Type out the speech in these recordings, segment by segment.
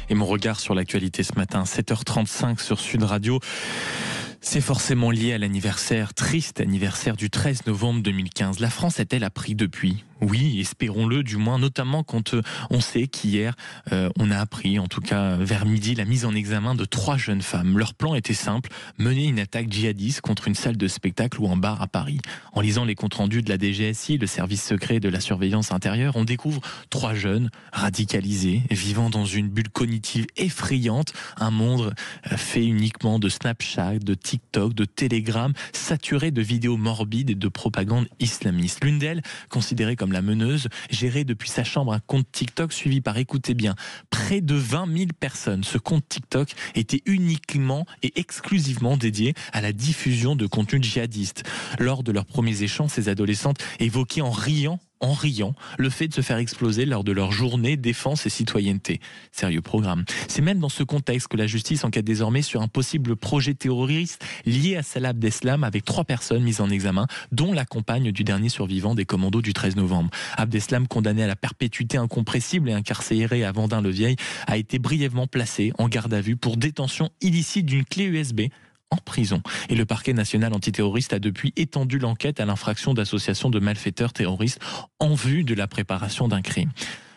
Et mon regard sur l'actualité ce matin, 7h35 sur Sud Radio, c'est forcément lié à l'anniversaire, triste anniversaire du 13 novembre 2015. La France a-t-elle appris depuis ? Oui, espérons-le du moins, notamment quand on sait qu'hier, on a appris, en tout cas vers midi, la mise en examen de 3 jeunes femmes. Leur plan était simple, mener une attaque djihadiste contre une salle de spectacle ou un bar à Paris. En lisant les comptes rendus de la DGSI, le service secret de la surveillance intérieure, on découvre 3 jeunes radicalisés, vivant dans une bulle cognitive effrayante, un monde fait uniquement de Snapchat, de TikTok, de Telegram, saturé de vidéos morbides et de propagande islamiste. L'une d'elles, considérée comme la meneuse, gérait depuis sa chambre un compte TikTok suivi par, écoutez bien, près de 20 000 personnes. Ce compte TikTok était uniquement et exclusivement dédié à la diffusion de contenus djihadistes. Lors de leurs premiers échanges, ces adolescentes évoquaient en riant le fait de se faire exploser lors de leur journée défense et citoyenneté. Sérieux programme. C'est même dans ce contexte que la justice enquête désormais sur un possible projet terroriste lié à Salah Abdeslam avec 3 personnes mises en examen, dont la compagne du dernier survivant des commandos du 13 novembre. Abdeslam, condamné à la perpétuité incompressible et incarcéré à Vendin-le-Vieil, a été brièvement placé en garde à vue pour détention illicite d'une clé USB en prison. Et le parquet national antiterroriste a depuis étendu l'enquête à l'infraction d'association de malfaiteurs terroristes en vue de la préparation d'un crime.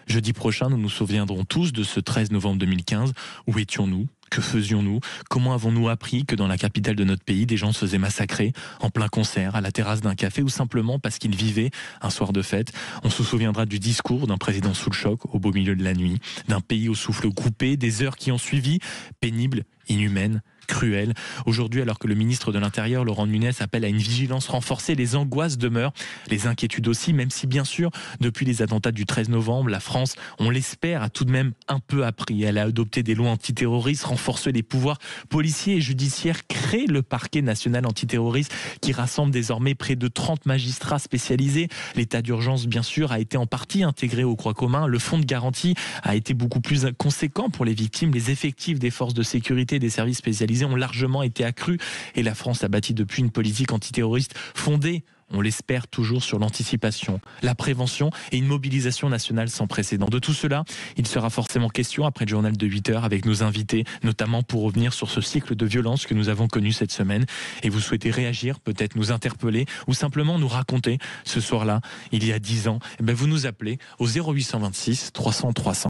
Jeudi prochain, nous nous souviendrons tous de ce 13 novembre 2015. Où étions-nous ? Que faisions-nous ? Comment avons-nous appris que dans la capitale de notre pays, des gens se faisaient massacrer en plein concert, à la terrasse d'un café ou simplement parce qu'ils vivaient un soir de fête ? On se souviendra du discours d'un président sous le choc au beau milieu de la nuit, d'un pays au souffle coupé, des heures qui ont suivi, pénibles, inhumaines, cruel. Aujourd'hui, alors que le ministre de l'Intérieur, Laurent Nunez, appelle à une vigilance renforcée, les angoisses demeurent, les inquiétudes aussi, même si bien sûr, depuis les attentats du 13 novembre, la France, on l'espère, a tout de même un peu appris. Elle a adopté des lois antiterroristes, renforcé les pouvoirs policiers et judiciaires, créé le parquet national antiterroriste qui rassemble désormais près de 30 magistrats spécialisés. L'état d'urgence, bien sûr, a été en partie intégré au droit commun. Le fonds de garantie a été beaucoup plus conséquent pour les victimes. Les effectifs des forces de sécurité et des services spécialisés ont largement été accrus et la France a bâti depuis une politique antiterroriste fondée, on l'espère toujours, sur l'anticipation, la prévention et une mobilisation nationale sans précédent. De tout cela, il sera forcément question après le journal de 8h avec nos invités, notamment pour revenir sur ce cycle de violence que nous avons connu cette semaine. Et vous souhaitez réagir, peut-être nous interpeller ou simplement nous raconter ce soir-là, il y a 10 ans, vous nous appelez au 0826 300 300.